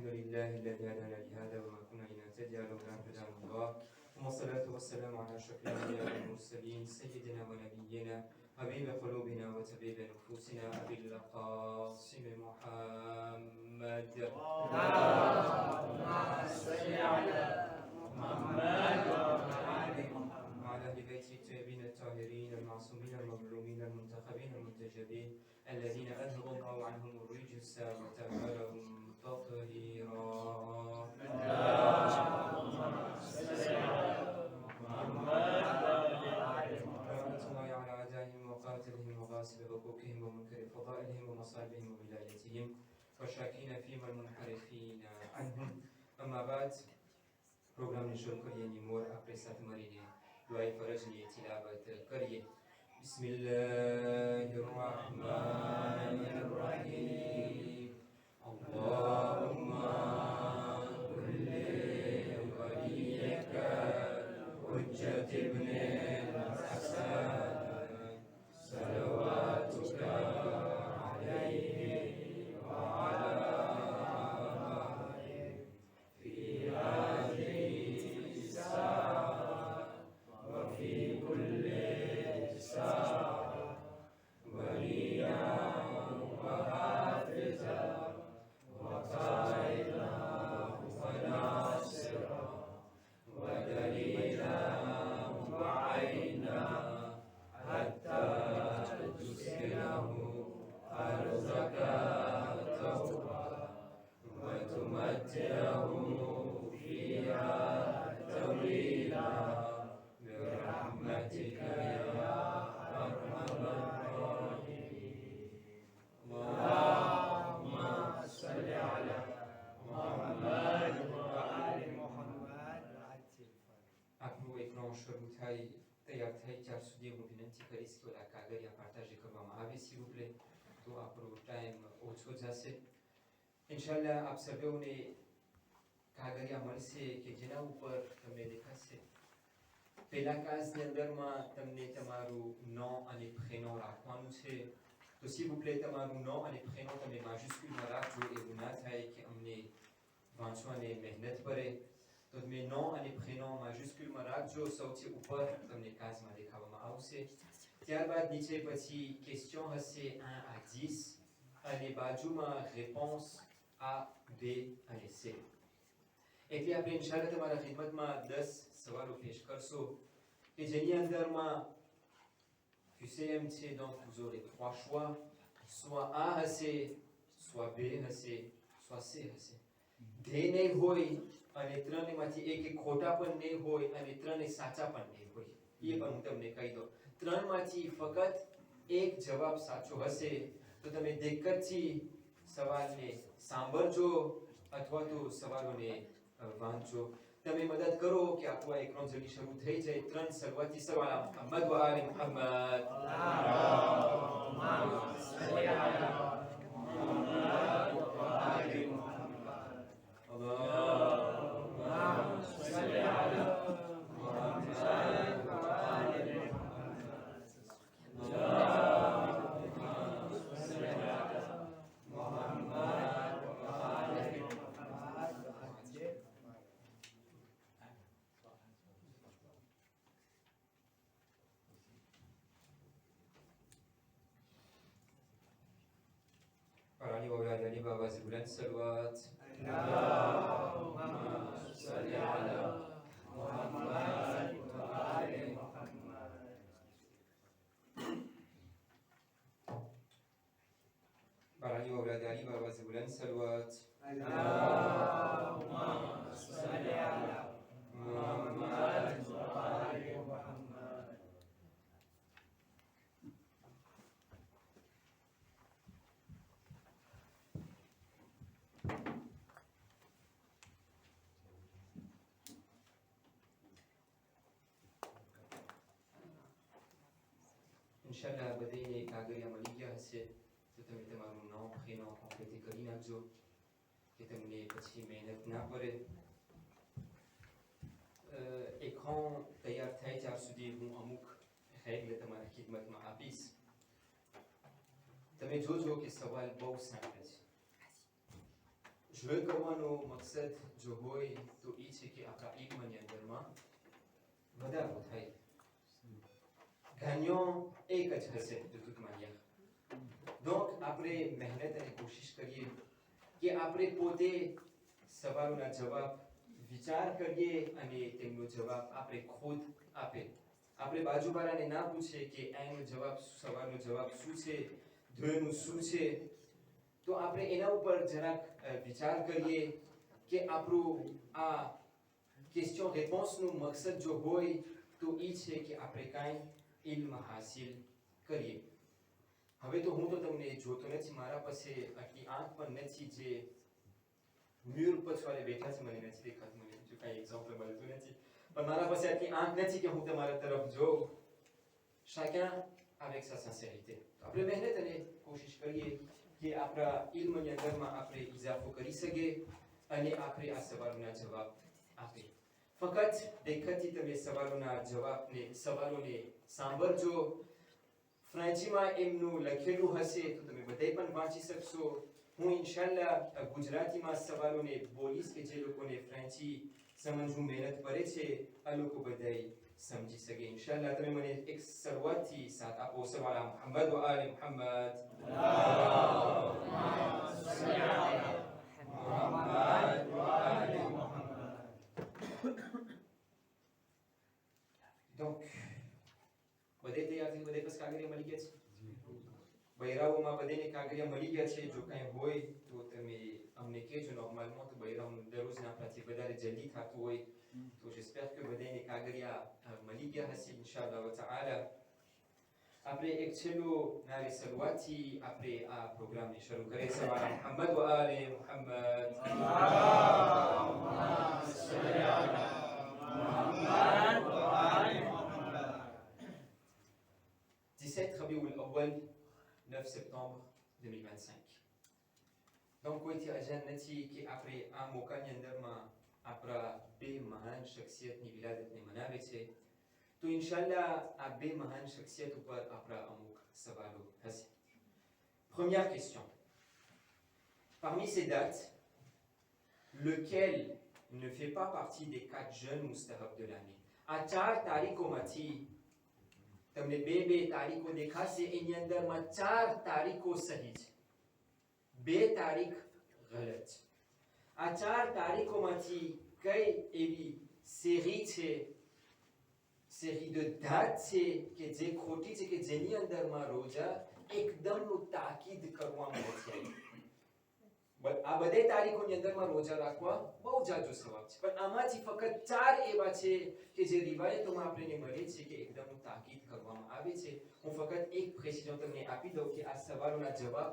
الحمد لله الذي هدانا لهذا وما كنا لنهتدي لولا أن هدانا الله والصلاة والسلام على أشرف الأنبياء والمرسلين سيدنا ونبينا حبيب قلوبنا وطبيب نفوسنا أبي القاسم محمد اللهم صل على محمد وعلى أهل بيته الطيبين الطاهرين المعصومين المظلومين المنتخبين المنتجبين الذين أذهب الله عنهم الرجس وطهرهم تطهيرا. اللهم صل على محمد رحمة الله على أعدائهم وقاتلهم وغاصب حقوقهم ومنكر فضائلهم ومصائبهم وولايتهم والشاكين فيهم المنحرفين عنهم. أما بعد programme शुरू करिए Namor अपने साथ मरीने दुआई फरज ने तिलावत करिए बिस्मिल्लाहिर्रहमानिर्रहीम अल्लाहुम्मा कुल्ली वलियका हुज्जत इब्ने हसन सलवातुका अलैहि व अला तो આપણો ટાઈમ ઓછો જશે. ઇન્શાલ્લાહ આપ સભ્યોને કાગળિયા મળશે કે જેના ઉપર તમને દેખાશે. પહેલા ક્લાસની અંદરમાં તમને તમારું nom અને prénom રાખવાનું છે. તો s'il vous plaît તમારું nom અને prénom તમે માજ્યુસ્ક્યુલમાં રાખજો. એવું ના થાય કે અમને વાંચવાને મહેનત પડે. તો તમે nom અને prénom માજ્યુસ્ક્યુલમાં રાખજો. સૌથી ઉપર તમને ક્લાસમાં દેખાવામાં આવશે. ત્યારબાદ નીચે પછી ક્વેશ્ચન હશે 1 à 10 અને બાજુમાં réponse A, B અને C. એટલે આપણે ઇન્શાલ્લાહ તમારા ખિદમતમાં 10 સવાલો પેશ કરશો કે જેની અંદરમાં QCM છે. donc vous aurez 3 choix, soit A હશે, soit B હશે, soit C હશે. ધ્યેય નહીં હોય અને ત્રણેયમાંથી એક ખોટા પણ નહીં હોય અને ત્રણેય સાચા પણ નહીં હોય. ये પણ હું તમને કહી દઉં. ત્રણમાંથી ફક્ત એક જવાબ સાચો હશે તો તમે દિક્કતથી સવાલને સાંભળજો અથવા તો સવાલોને વાંચજો. તમે મદદ કરો કે આપણો એકનો જલ્દી શરૂ થઈ જાય. ત્રણ શરૂઆતી સવાલ મુહમ્મદ વ આલે Muhammad. اللهم صل على محمد وآل محمد اللهم صل على محمد وآل محمد اللهم صل على محمد وآل محمد. Para Ali وأولاد علي بآواز بلند صلوات. اللهم صل على محمد وآل محمد. para Ali وأولاد علي بآواز بلند صلوات. اللهم صل على محمد وآل محمد. ઇન્શાલ્લાહ બધાને કાગળિયા મળી ગયા હશે તો તમે તમારું નામ prénom કોમ્પ્લીટ કરી નાખજો કે તમને પછી મહેનત ના પડે. એક્રાન તૈયાર થાય ત્યાર સુધી હું અમુક રègle તમારા ખિદમતમાં આપીશ. તમે જોજો કે સવાલ બહુ સારા છે. જોઈ કરવાનો મકસદ જો હોય તો એ છે કે આપણા ઈલ્મની અંદરમાં વધારો થાય. ગાન્યો એક જ હશે જો ટૂંકમાં. donc આપણે મહેનત અને કોશિશ કરીએ કે આપણે પોતે સવાલોના જવાબ વિચાર કરીએ અને તેમનો જવાબ આપણે ખુદ આપે. આપણે બાજુવાળાને ના પૂછે કે આનો જવાબ સવાલનો જવાબ શું છે, ધ્યેયનું શું છે, તો આપણે એના ઉપર જરાક વિચાર કરીએ કે આપણું આ ક્વેશ્ચન રેપોન્સનું મકસદ જો હોય તો એ છે કે આપણે કાંઈ ઇલ્મ હાસિલ કરીએ. હવે તો હું તો તમને જોતો નથી, મારા પાસે આટલી આંખ પણ નથી જે મ્યુર પછવાડે બેઠા છે, મને નથી દેખાતું, મને જો કાંઈ એક્ઝામ્પલ મળતું નથી, પણ મારા પાસે આટલી આંખ નથી કે હું તમારા તરફ જોઉં. chacun avec sa sincérité. આપણે મહેનત અને કોશિશ કરીએ કે આપણા ઇલ્મની અંદરમાં આપણે ઇજાફો કરી શકીએ અને આપણે આ સવાલોના જવાબ આપીએ. ફક્ત દેખતથી તમે સવાલોને સાંભળજો. ફ્રેન્ચીમાં એમનું લખેલું હશે તો તમે બધાય પણ વાંચી શકશો. હું ઇન્શાલ્લાહ ગુજરાતીમાં સવાલોને બોલીશ કે જે લોકોને ફ્રેન્ચી સમજવું મહેનત પડે છે આ લોકો બધાય સમજી શકે. ઇન્શાલ્લાહ તમે મને એક શરૂઆતથી સાથ આપો. સવાલા મુહમ્મદ વ આલે મુહમ્મદ. donc બધે તૈયાર થઈ, બધે બસ કાગળિયા મળી ગયા છે. બૈરાઓમાં બધાને કાગળિયા મળી ગયા છે. જો કાંઈ હોય તો તમે અમને કહેજો. નોર્મલમાં તો બૈરાઓનું દરરોજના આપણાથી વધારે જલ્દી થતું હોય તો j'espère que બધાને કાગળિયા મળી ગયા હશે ઇન્શાઅલ્લાહ તાઆલા. આપણે એક છેલ્લો નારી શરૂઆતથી આપણે આ પ્રોગ્રામને શરૂ કરીએ. સવાલ મુહમ્મદ વ આલે Muhammad. 17 Rabiul Awwal, 9 septembre 2025. donc કોઈથી અજાણ નથી કે આપણે આ મોકાની અંદરમાં આપણા બે મહાન શખ્સિયતની વિલાદતને મનાવે છે. તો ઇન્શાલ્લાહ આ બે મહાન શખ્સિયત ઉપર આપણા અમુક સવાલો હશે. Première question. Parmi ces dates, lequel ne fait pas partie des 4 jeunes mustahab de l'année? આ 4 તારીખોમાંથી તમને બે તારીખો દેખાશે, એની અંદરમાં 4 તારીખો સહી છે, 2 તારીખ ગલત છે. આ 4 તારીખોમાંથી કઈ એવી série છે, série de date છે કે જે ખોટી છે, કે જેની અંદરમાં રોજા એકદમનું તાકીદ કરવામાં નથી. આ બધી તારીખોની અંદરમાં રોજા રાખવા બહુ જાજો સવાબ છે, પણ આમાંથી ફક્ત 4 એવા છે કે જે રિવાયતોમાં આપણને મળે છે કે એકદમનું તાકીદ કરવામાં આવે છે. હું ફક્ત એક પ્રેસિઝન તમને આપી દઉં કે આ સવાલોના જવાબ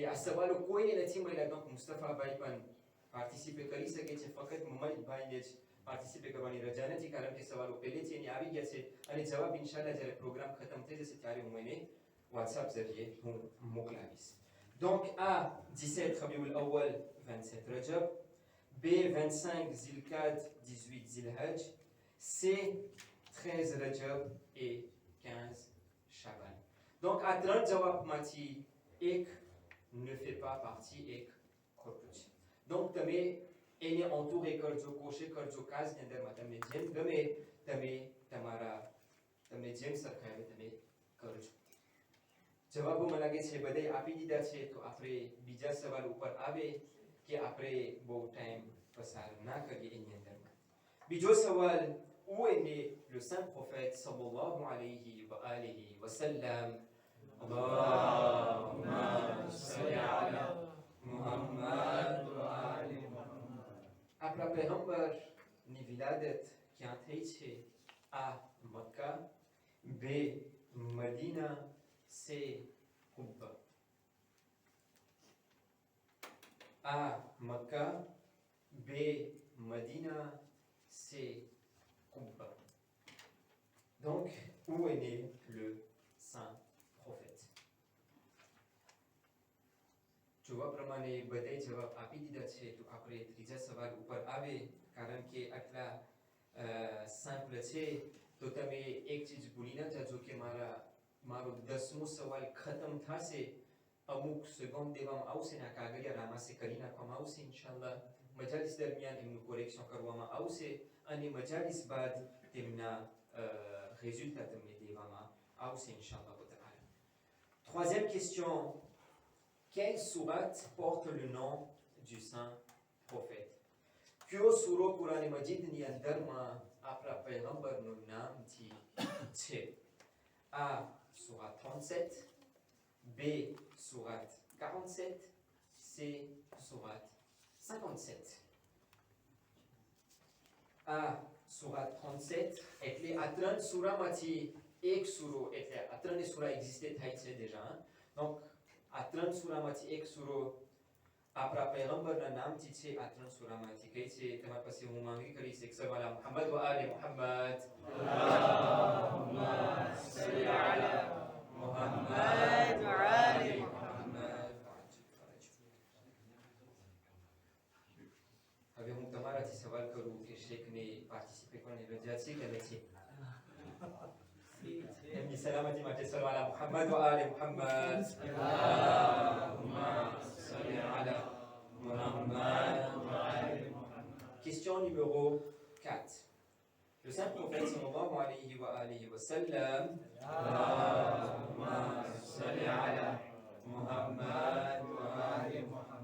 આ સવાલો કોઈને નથી મળ્યા. તો મુસ્તફાભાઈ પણ પાર્ટિસિપેટ કરી શકે છે, ફક્ત મમજભાઈને જ પાર્ટિસિપેટ કરવાની રજા નથી, કારણ કે સવાલો પહેલેથી એને આવી ગયા છે અને જવાબ ઇન્શાલ્લાહ જ્યારે પ્રોગ્રામ ખતમ થઈ જશે ત્યારે હું એને WhatsApp જરીએ હું મોકલાવીશ. donc A 17 Rabiul Awwal 27 Rajab, B 25 Zilkad 18 Zilhaj, C 13 Rajab et 15 Shaban. donc આ ત્રણ જવાબમાંથી એક ne fait pas partie, એક ખોટું છે. donc તમે એને entouré કરજો, કોશિશ કરજો કાજની અંદરમાં તમને જેમ ગમે તમને જેમ સરખાવે તમે કરજો. જવાબો મને લાગે છે બધે આપી દીધા છે, તો આપણે બીજા સવાલ ઉપર આવે કે આપણે બહુ ટાઈમ પસાર ના કરીએ એની અંદરમાં. બીજો સવાલ, où est né le saint prophète sallallahu alayhi wa alihi wa sallam? Allahumma salli ala Muhammad wa ali Muhammad. આપણા પૈગંબરની વિલાદત ક્યાં થઈ છે? A Mecca, B Medina, C Cuba. A Mecca, B Medina, C Cuba. donc où est né le saint prophète? જોવા પ્રમાણે બધાય જવાબ આપી દીધા છે, તો આપણે ત્રીજા સવાલ ઉપર આવે, કારણ કે આટલા સિમ્પલ છે. તો તમે એક ચીજ ભૂલી ના જાજો કે મારો 10મો સવાલ ખતમ થશે અમુક સેકન્ડ દેવામાં આવશે ને આ કાગળિયા રામાસે કરી નાખવામાં આવશે ઇન્શાલ્લાહ. મજાલિસ દરમિયાન એમનું કોરેક્શન કરવામાં આવશે અને મજાલિસ બાદ તેમના રિઝલ્ટ તમને દેવામાં આવશે ઇન્શાલ્લાહ. Troisième question. Quelle sourate porte le nom du saint prophète? Kyo suro Quran Majid ni andarma આપણા પૈગંબરનું નામ છે? A. Sourate 37, B. Sourate 47, C. Sourate 57. A. Sourate 37 એટલે આ ત્રણ સૂરામાંથી એક સૂરો એટલે આ ત્રણેય સૂરા એક્ઝિસ્ટે થાય છે déjà. Donc આ ત્રણ સૂરામાંથી એક સૂરો આપણા પૈગંબરના નામથી છે. આ ત્રણ સૂરામાંથી કઈ છે? તમારી પાસે હું માંગણી કરીશ એક સવાલા મુહમ્મદ વ આલે મુહમ્મદ. અલ્લાહુમ્મા સલ્લી અલા મુહમ્મદ વ આલે મુહમ્મદ. હવે હું તમારાથી સવાલ કરું કે શેખને પાર્ટિસિપેટ કરવાની રજા છે કે નથી? એમની સલામતી માટે સવાલા મુહમ્મદ વ આલે મુહમ્મદ. અલ્લાહુમ્મા સલ્લી અલા મુહમ્મદ વ આલે Muhammad. Question numéro 4. Le saint prophète sallallahu alayhi wa sallam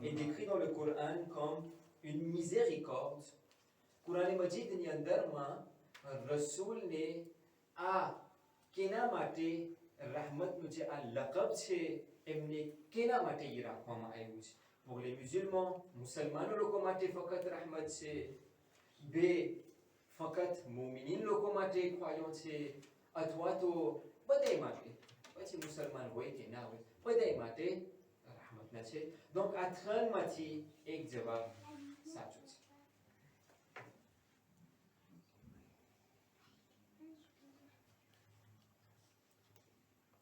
est décrit dans le Coran comme une miséricorde. Quran Majid ni અંદરમાં રસૂલને આ કેના માટે rahmatનું જે આ લકબ છે એમને કેના માટે એ રાખવામાં આવ્યું છે? Pour les musulmans, મુસલમાનો લોકો માટે ફક્ત rahmat છે. B. ફક્ત મુમિનીન લોકો માટે ખ્વાયો છે અથવા તો બધાય માટે, પછી મુસલમાન હોય કે ના હોય બધાય માટે rahmatના છે. donc આ ત્રણમાંથી એક જવાબ સાચો છે.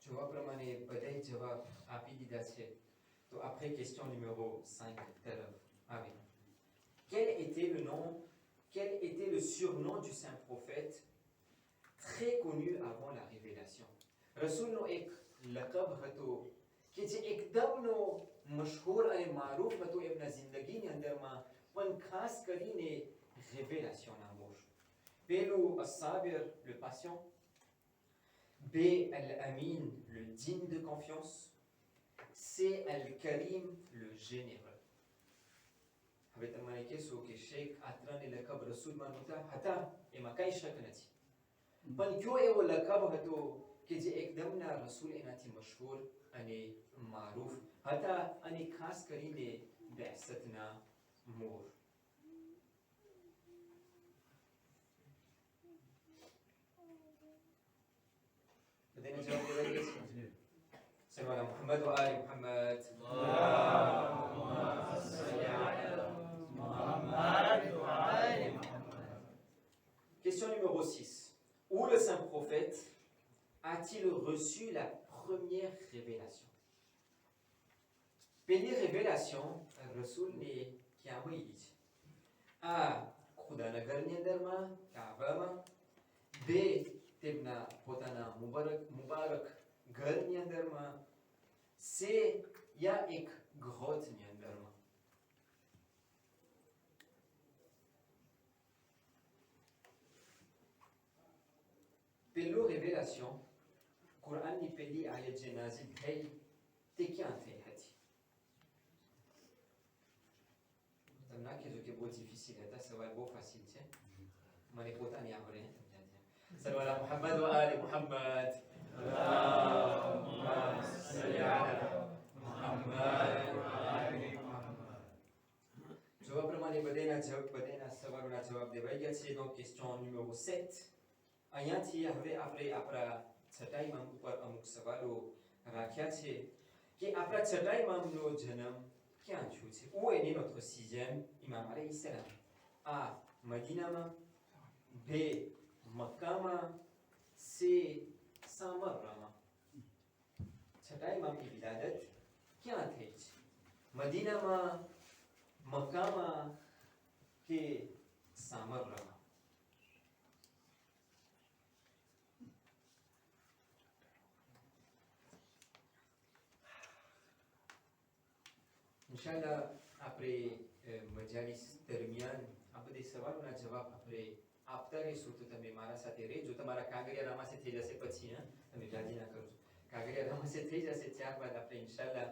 જોવા પ્રમાણે બધાય જવાબ આપી દીધા છે. તો après question numéro 5 તરફ આવે. Quel était le surnom du saint prophète très connu avant la révélation? રસૂલનો એક લકબ હતો કે જે એકદમનો મશહૂર અને મારૂફ હતો એમના જિંદગીની અંદરમાં, પણ ખાસ કરીને રેવેલાશનના મોર. પહેલું અસાબિર, le patient. B. Al-Amin, le digne de confiance. C. Al-Karim, le généreux. હવે તમારે કહેશો કે શેખ આ ત્રણે લકબ રસૂલમાં નહોતા હતા, એમાં કઈ શક નથી. પણ કયો એવો લકબ હતો કે જે એકદમના રસૂલ એનાથી મશહૂર અને મારૂફ હતા અને ખાસ કરીને બેસતના મોર? બધાને જવાબ દેવાઈ ગયો છે? સવાલા મુહમ્મદ વ આલે મુહમ્મદ. અલ્લાહુમ્મા સલ્લી અલા મુહમ્મદ વ આલે Muhammad. Question numéro 6. Où le saint prophète a-t-il reçu la première révélation? પહેલી révélation રસૂલને ક્યાં મળી છે? A. ખુદાનગરની અંદરમાં, કાબામાં. B. તેમના પોતાના મુબારક ઘરની અંદરમાં. C. યા એક ગ્રોથની અંદરમાં. પહેલું révélation કુરાનની પહેલી આયત જે નાઝિલ થઈ તે ક્યાં થઈ હતી? તમે ના કહેજો કે બહુ ડિફિસિલ હતા, સવાલ બહુ ફાસિલ છે, મને પોતાની આવડે. સવાલા મુહમ્મદ વ આલે મુહમ્મદ. અલ્લાહુમ્મા સલ્લી અલા મુહમ્મદ વ આલે મુહમ્મદ. જવાબ પ્રમાણે બધાના સવાલોના જવાબ દેવાઈ ગયા છે. donc question numéro 7. અહીંયાથી હવે આપણે આપણા છઠ્ઠા ઇમામ ઉપર અમુક સવાલો રાખ્યા છે કે આપણા છઠ્ઠા ઇમામનો જન્મ ક્યાં થયો છે? Où est né notre sixième imam alayhi salam? A. મદીનામાં. B. મક્કામાં. C. સામરામાં. છઠ્ઠા ઇમામની વિલાદત ક્યાં થઈ છે? મદીનામાં, મક્કામાં કે સામરામાં? ઇન્શાલ્લાહ આપણે મજાલિસ દરમિયાન આ બધી સવાલોના જવાબ આપણે આપતા રહીશું. તો તમે મારા સાથે રહેજો. તમારા કાગળિયા રામાસે થઈ જશે પછી, તમે રાજી ના કરજો. કાગળિયા રામાસે થઈ જશે ત્યારબાદ આપણે ઇન્શાલ્લાહ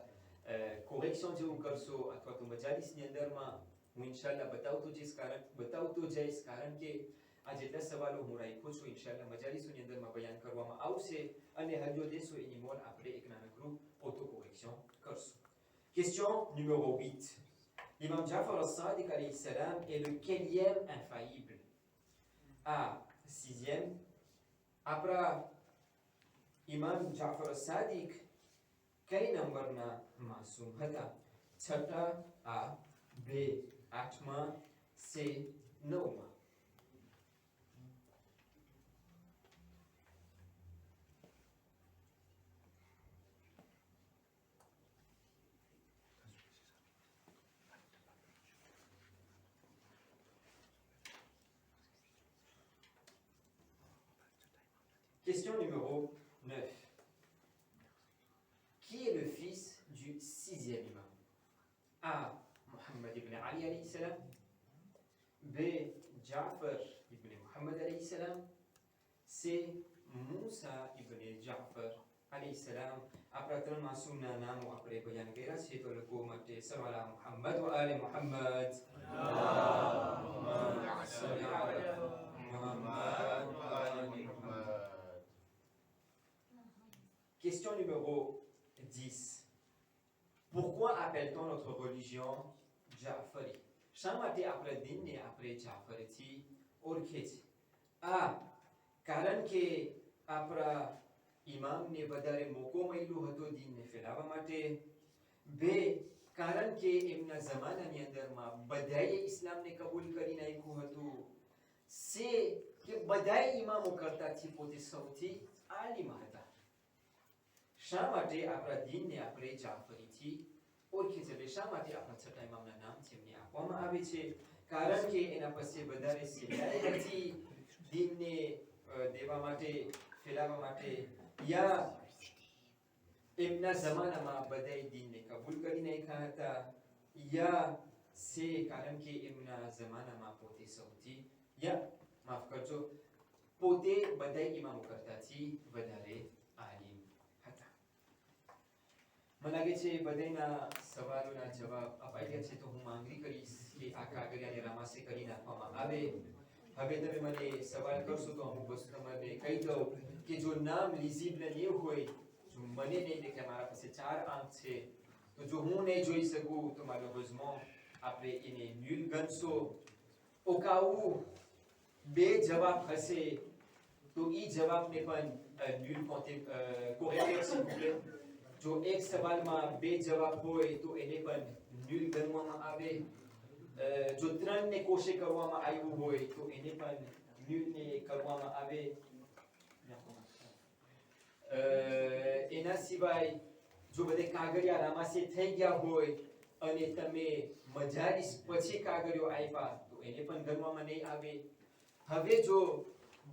કોરેક્શન જેવું કરશો, અથવા તો મજાલિસની અંદરમાં હું ઇન્શાલ્લાહ બતાવતો જઈશ, કારણ કે આ જેટલા સવાલો હું રાખ્યો છું ઇન્શાલ્લાહ મજાલિસોની અંદરમાં બયાન કરવામાં આવશે, અને હજો દેશો એની મોલ આપણે એક નાનકડું ઓટો કોરેક્શન કરશું. Question numéro 8. L'imam Ja'far al-Sadiq alayhi salam est le quelième infaillible? A. Sixième. Après Imam Ja'far al-Sadiq, quel number na masum hata? Chhata A. B. 8ma. C. 9ma. Question numéro 9. Qui est le fils du sixième imam? A. Muhammad ibn Ali alayhi salam. B. Ja'far ibn Muhammad alayhi salam. C. Musa ibn Ja'far alayhi salam. Après ત્રણ માસૂમના નામો આપણે બયાન કર્યા છે, તો લોકો માટે સવાલા મુહમ્મદ વ આલે Muhammad. Question numéro 10. Pourquoi appelle-t-on notre religion Ja'fari? શા માટે આપણા દીનને આપણે જાફરથી ઓળખે છે? A. કારણ કે આપણા ઇમામને વધારે મોકો મળ્યો હતો દીનને ફેલાવવા માટે. B. કારણ કે એમના જમાનાની અંદરમાં બધાએ ઇસ્લામને કબૂલ કરી નાખ્યું હતું. C. કે બધાય ઇમામો કરતાથી પોતે સૌથી આલિમ હતા. શા માટે આપણા દીનને આપણે જાફરીથી ઓળખે છે? શા માટે આપણા છઠ્ઠા ઇમામના નામથી એમને આપવામાં આવે છે? કારણ કે એના પાસે વધારે સિલાઈ હતી દીનને દેવા માટે, ફેલાવવા માટે, યા એમના જમાનામાં બધાય દીનને કબૂલ કરી નાખ્યા હતા, યા છે કારણ કે એમના જમાનામાં પોતે સૌથી, યા માફ કરજો, પોતે બધાય ઇમામો કરતાથી વધારે આલિમ હતા. મને લાગે છે બધાના સવાલોના જવાબ અપાઈ ગયા છે, તો હું માંગણી કરીશ કે આ કાગળિયાને રામાસે કરી નાખવામાં આવે. હવે તમે મને સવાલ કરશો તો અમુક વસ્તુ તમને કહી દઉં કે જો નામ લીઝિબલ નહીં હોય, જો મને નહીં દેખાય, મારા પાસે 4 આંક છે, તો જો હું નહીં જોઈ શકું તો malheureusement આપણે એને nul ગણશો. au cas où 2 જવાબ હશે તો એ જવાબને પણ nul correct s'il vous plaît. જો એક સવાલમાં 2 જવાબ હોય તો એને પણ nul ગણવામાં આવે. જો 3 ને કોશે કરવામાં આવ્યું હોય તો એને પણ nul ને કરવામાં આવે. એના સિવાય જો બધે કાગળિયા રામાસે થઈ ગયા હોય અને તમે મજાલિસ પછી કાગળિયો આપ્યા તો એને પણ ગણવામાં નહીં આવે. હવે જો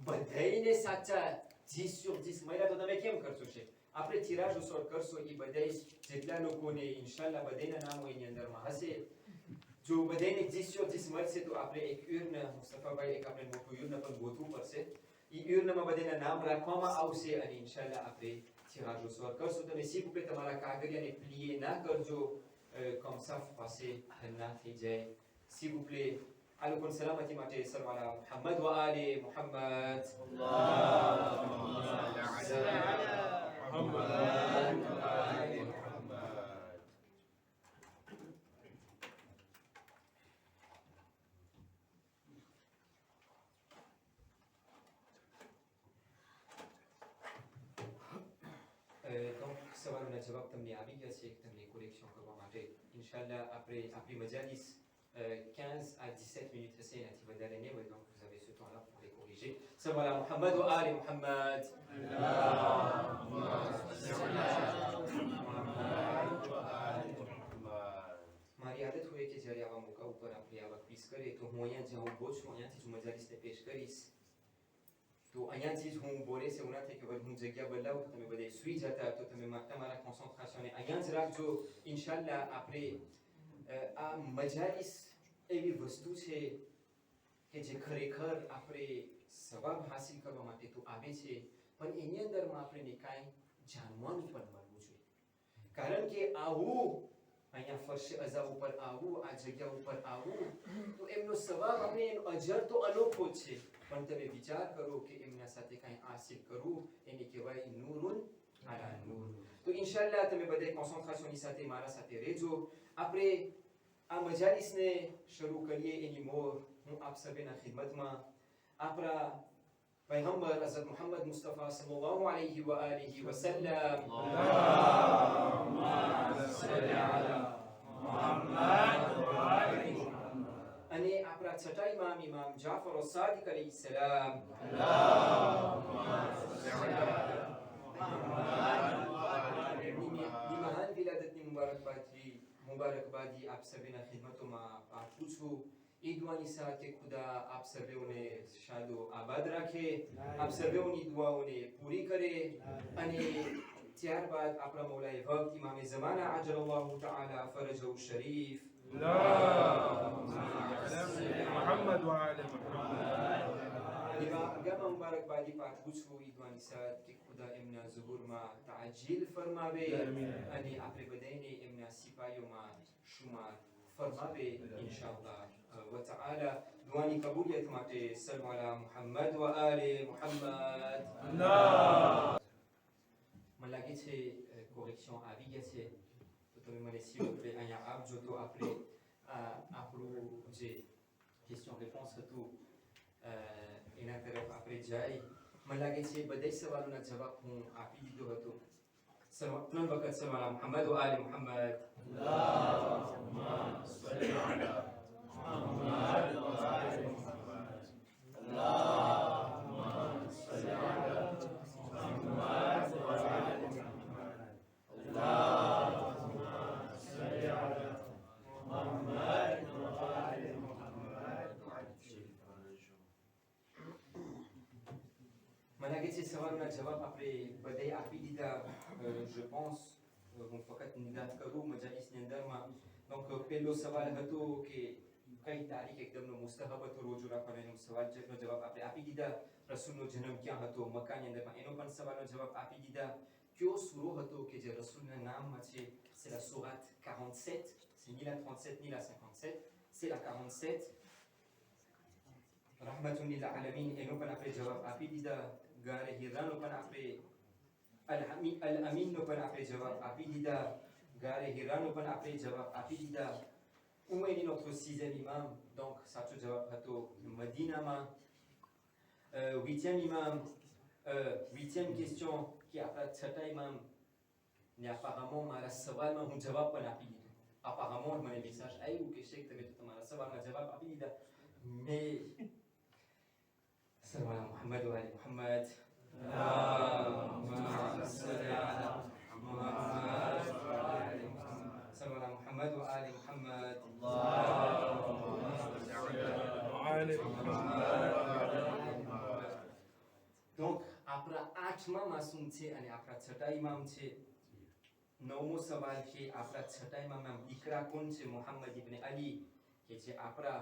બધાયને સાચા 10/10 મળ્યા તો તમે કેમ કરશો? છે આપણે તિરાજ ઉસોર કરશો એ બધાય જેટલા લોકોને ઇન્શાલ્લાહ બધાયના નામો એની અંદરમાં હશે. જો બધાયને 10/10 મળશે તો આપણે એક યુર્ન, મુસ્તફાભાઈ, એક આપણે મોટું યુર્ન પણ ગોતવું પડશે. એ યુર્નમાં બધાના નામ રાખવામાં આવશે અને ઇન્શાલ્લાહ આપણે તિરાજ ઉસોર કરશું. તમે s'il vous plaît તમારા કાગળિયાને પ્લીએ ના કરજો, comme ça પાસે ના થઈ જાય. s'il vous plaît આ લોકોને સલામતી માટે સલવાલા મુહમ્મદ વ આલે મુહમ્મદ. donc સવાલોના જવાબ તમને આવી ગયા છે, તમને કોરેક્શન કરવા માટે. ઇન્શાલ્લાહ આપણે આપણી મજાલિસ 15 à 17 minutes હશે, એનાથી વધારે નહીં હોય. donc vous avez ce temps là pour les corriger. સલવાલા Muhammad વ આલે મુહમ્મદ. મારી આદત હોય કે જ્યારે આવા મોકા ઉપર આપણે આવા ક્વિઝ કરીએ તો હું અહીંયા જ્યાં ઊભો છું અહીંયાથી જ મજાલિસને પેશ કરીશ. તો અહીંયાથી જ હું ઊભો રહેશે, એવું ના થાય કે હું જગ્યા બદલાવું તો તમે બધા સૂઈ જતા, તો તમે તમારા કોન્સન્ટ્રેશનને અહીંયા જ રાખજો. ઇન્શાલ્લાહ આપણે આ મજાલિસ એવી વસ્તુ છે કે જે ખરેખર આપણે સવાબ હાસિલ કરવા માટે તો આવે છે, પણ એની અંદરમાં આપણે કાંઈ જાણવાનું પણ મળવું જોઈએ. કારણ કે આવું અહીંયા ફર્શ અઝા ઉપર આવું, આ જગ્યા ઉપર આવું, તો એમનો સવાબ આપણે એનો અજર તો અનોખો જ છે, પણ તમે વિચાર કરો કે એમના સાથે કાંઈ હાસિલ કરવું એને કહેવાય નૂરુન અલા નૂર. તો ઇન્શાઅલ્લાહ તમે બધા કોન્સન્ટ્રેશનની સાથે મારા સાથે રહેજો. આપણે આ મજાલિસને શરૂ કરીએ એની મોર હું આપ સભેના ખિદમતમાં આપણા પૈગંબર હઝરત મુહમ્મદ મુસ્તફા સલ્લલ્લાહુ અલૈહિ વ આલિહિ વસલ્લમ અને આપણા છઠ્ઠા ઇમામ ઇમામ જાફર સાદિક અલૈહિ સલામ મહાન વિલાદતની મુબારકબાદી આપ સભેના ખિદમતોમાં પાઠવું છું. એ દુઆની સાથે ખુદા આપ સભ્યોને શાદો આબાદ રાખે, આપ સભ્યોની દુઆઓને પૂરી કરે, અને ત્યારબાદ આપણા મૌલાએ વક્ત ઇમામે ઝમાના અજરલ્લાહુ તઆલા ફરજહુ શરીફ محمد وعلى محمد ગમા મુબારકબાદી પાઠવું છું. એ દુઆની સાથે કે ખુદા એમના ઝુહુરમાં તાજીલ ફરમાવે અને આપણે બધાને એમના સિપાહીઓમાં શુમાર ફરમાવે ઇન્શાઅલ્લાહ વ તઆલા. દુઆની કબૂલિયત માટે સલ્લુ અલા મુહમ્મદ વ આલે મુહમ્મદ. મને લાગે છે કોરેક્શન આવી ગયા છે, તો તમે મને s'il અહીંયા આપજો તો આપણે આપણું જે ક્વેશ્ચન રેપોન્સ હતું એના તરફ આપણે જાય. મને લાગે છે બધા સવાલોના જવાબ હું આપી દીધો હતો. 3 વખત સલ્લુ અલા મુહમ્મદ વ આલે મુહમ્મદ. اللهم صل على محمد وعلى محمد اللهم صل على محمد وعلى محمد اللهم صل على محمد وعلى محمد. મને લાગે છે સવાલના જવાબ આપણે બધાએ આપી દીધા. je pense હું ફક્ત નિદાન કરું મજાલિસની અંદરમાં. donc પહેલો સવાલ હતો કે કઈ તારીખ એકદમનો મુસ્તહબ હતો રોજો રાખવાનો, એનો સવાલનો જવાબ આપણે આપી દીધા. રસૂલનો જન્મ ક્યાં હતો, મક્કાની અંદરમાં, એનો પણ સવાલનો જવાબ આપી દીધા. કયો સૂરો હતો કે જે રસૂલના નામમાં છે, c'est la sourate 47, c'est ni la 37 ni la 57, c'est la 47. rahmatun lil alamin, એનો પણ આપણે જવાબ આપી દીધા. ગારે હીરાનો પણ આપણે અલ-અમીનનો પણ આપણે જવાબ આપી દીધા. ગારે હીરાનો પણ આપણે જવાબ આપી દીધા. ઉમૈની notre 6e imam, donc સાચો જવાબ હતો મદીનામાં. 8e imam, 8e question કે આપણા છઠ્ઠા ઇમામ ને apparemment મારા સવાલમાં હું જવાબ પણ આપી દીધો. apparemment મને મેસેજ આવ્યું કે શેખ તમે તો તમારા સવાલના જવાબ આપી દીધા, mais સલ્લુ અલા મુહમ્મદ વ આલે મુહમ્મદ. اللهم صل على محمد وعلى محمد. صلى على محمد وآل محمد. اللهم صل على محمد وعلى محمد. donc આપણા 8મા માસૂમ છે અને આપણા છઠ્ઠા ઇમામ છે. 9મો સવાલ કે આપણા છઠ્ઠા ઇમામના દીકરા કોણ છે? મુહમ્મદ ઇબ્ન અલી, કે જે આપણા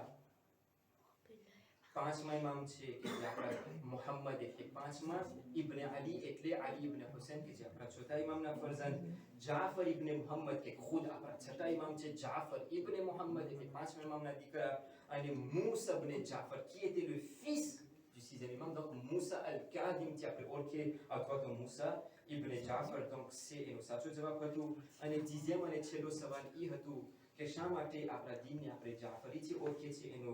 5મા ઇમામ છે કે જે આપણા મુહમ્મદ એટલે 5મા, ઇબ્ન અલી એટલે અલી ઇબ્ન હુસૈન કે જે આપણા ચોથા ઇમામના ફરઝંદ, જાફર ઇબ્ન મુહમ્મદ કે ખુદ આપણા છઠ્ઠા ઇમામ છે જાફર ઇબ્ન મુહમ્મદ એટલે 5મા ઇમામના દીકરા, અને મૂસા ibn Jafar qui était le fils du 6e imam, donc Moussa al-Kadhim qui આપણે ઓળખીએ, અથવા તો મૂસા ઇબ્ન જાફર. donc c'est એનો સાચો જવાબ હતું. અને 10મ અને છેલ્લો સવાલ એ હતું કે શા માટે આપણા દીનને આપણે જાફરીથી ઓળખીએ છીએ? એનો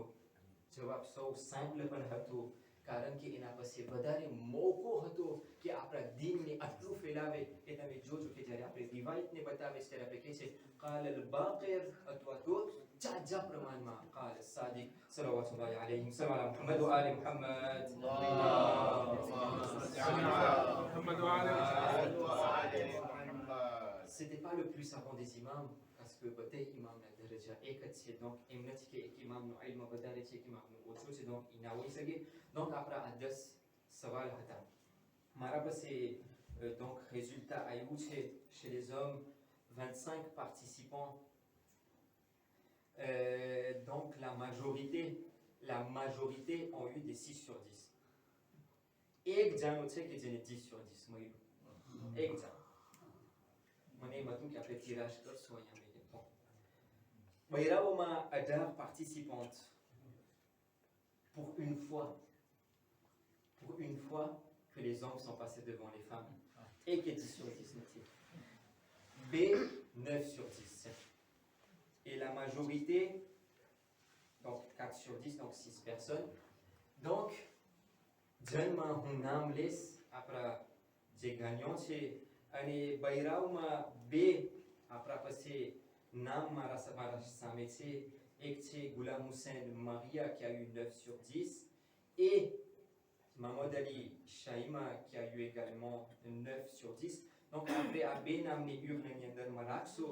જવાબ સૌ સિમ્પલ પણ હતો, કારણ કે એના પાસે વધારે મોકો હતો કે આપણા દીનને આટલું ફેલાવે. કે તમે જોજો કે જ્યારે આપણે રિવાયતને બતાવે છે ત્યારે આપણે કહે છે قال الباقر અથવા તો જાજા પ્રમાણમાં قال الصادق સલ્લલ્લાહુ અલૈહિ વસલ્લમ. محمد وآل محمد. محمد وعلى محمد. c'était pas le plus savant des imams, parce que બધા ઇમામના દરજ્જા એક જ છે. donc એમ નથી કે એક ઇમામનો ઇલ્મ વધારે છે, એક ઇમામનો ઓછો છે, donc એ ના હોઈ શકે. donc આપણા આ 10 સવાલ હતા. મારા પાસે donc résultat આવ્યું છે chez les hommes, 25 participants Donc la majorité ont eu des 6 sur 10. एक जानो छ कि जेने 10 sur 10 मैले एक जान मने मातु कि après tirage कर सो यहाँ में bon Bairaoma 18 participantes pour une fois que les hommes sont passés devant les femmes et que 10 sur 10 n'était B 9 sur 10 et la majorité donc 4 sur 10 donc 6 personnes donc જન્મમાં હું નામ લઈશ આપણા જે ગાન્યો છે અને બૈરાવમાં બે આપણા પાસે નામ મારા સામે છે એક છે ગુલામ હુસૈન મારિયા qui a eu 9 sur 10 et Mahmoud Ali Shaima qui a eu également 9 sur 10 donc après આ બે નામની યુગની અંદરમાં રાખશો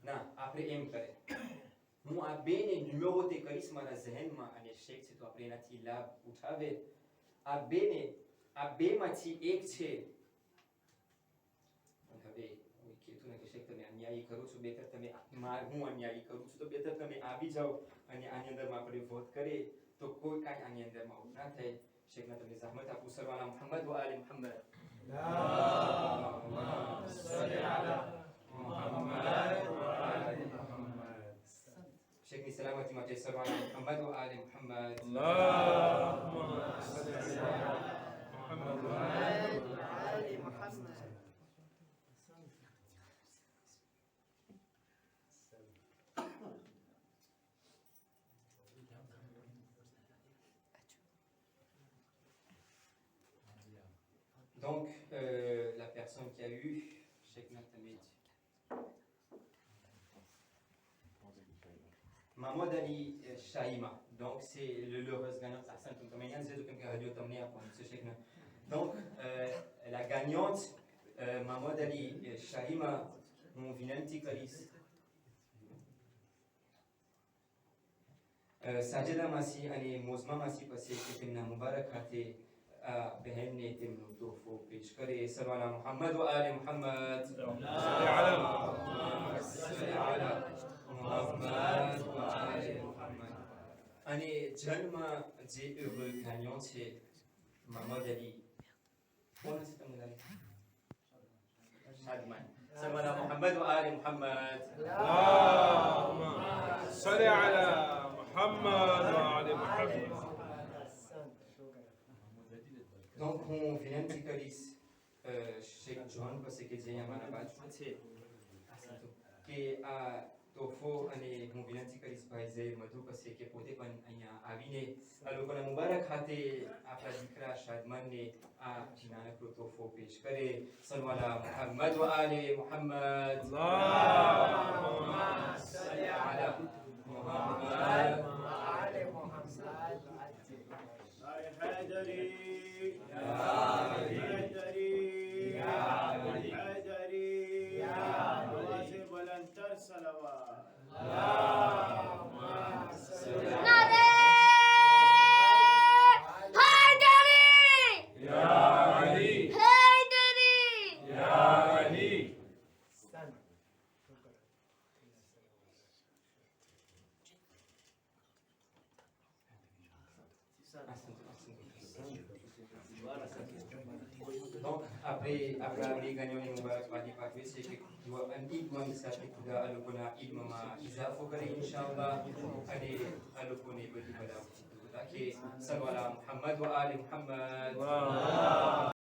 ના આપણે એમ કરે હું આ બેને ન્યુમેરોતે કરીશ મારા ઝહેનમાં અને શેખ છે તો આપણે એનાથી લાભ ઉઠાવે આ બેમાંથી એક છે હવે હું કીધું ને કે શેખ તમે અન્યાયી કરું છું બેતર તમે હું અન્યાયી કરું છું તો બેતર તમે આવી જાઓ અને આની અંદરમાં આપણે વોટ કરીએ તો કોઈ કાંઈ આની અંદરમાં આવું ના થાય શેખને તમને zahmat આપું સર્વાના મુહમ્મદ વ આલે Muhammad شيخني سلامتي ما تيسر على محمد وآل محمد اللهم صل على محمد وآل محمد Donc, la personne qui a eu Cheikh Natamid Mahmoud Ali Shaima, donc c'est l'heureuse gagnante. Donc la gagnante, Mahmoud Ali Shaima, mon vinanti karis. Sajida Masi, ani Mozma Masi passé, qui est une Mubarak Hate, بهن يتم توفو بيش كري صلوا على محمد وآل محمد محمد وآل محمد أنا جنم جي heureux gagnant c'est Mahmoud Ali وانا ستم ذلك شادمان صلوا على محمد وآل محمد اللهم صل على محمد وآل محمد Donc, on vient de dire Cheikh John, parce que j'ai un manabat, que à Tofo, on vient de dire Paisé, Madou, parce que peut-être qu'on a aviné. Alors, qu'on a Mubarak Hate, après Dikra, Shadmane, à Jinana Tofo, Peshkare, Salwala, Muhammad wa Ali, Muhammad. Allahumma salli ala Muhammad wa Ali Muhammad. حيدري يا حيدري يا حيدري واجب لن ترسل اللهم صل نادي حيدري يا علي حيدري يا علي Donc, après les gagnants les Mubarak Badi Pakwe, c'est que doit un ilm misafir kuda alukuna ilm ma izafo kare inshallah ane alukune badi bada. Laki sallallahu Muhammad wa ali Muhammad.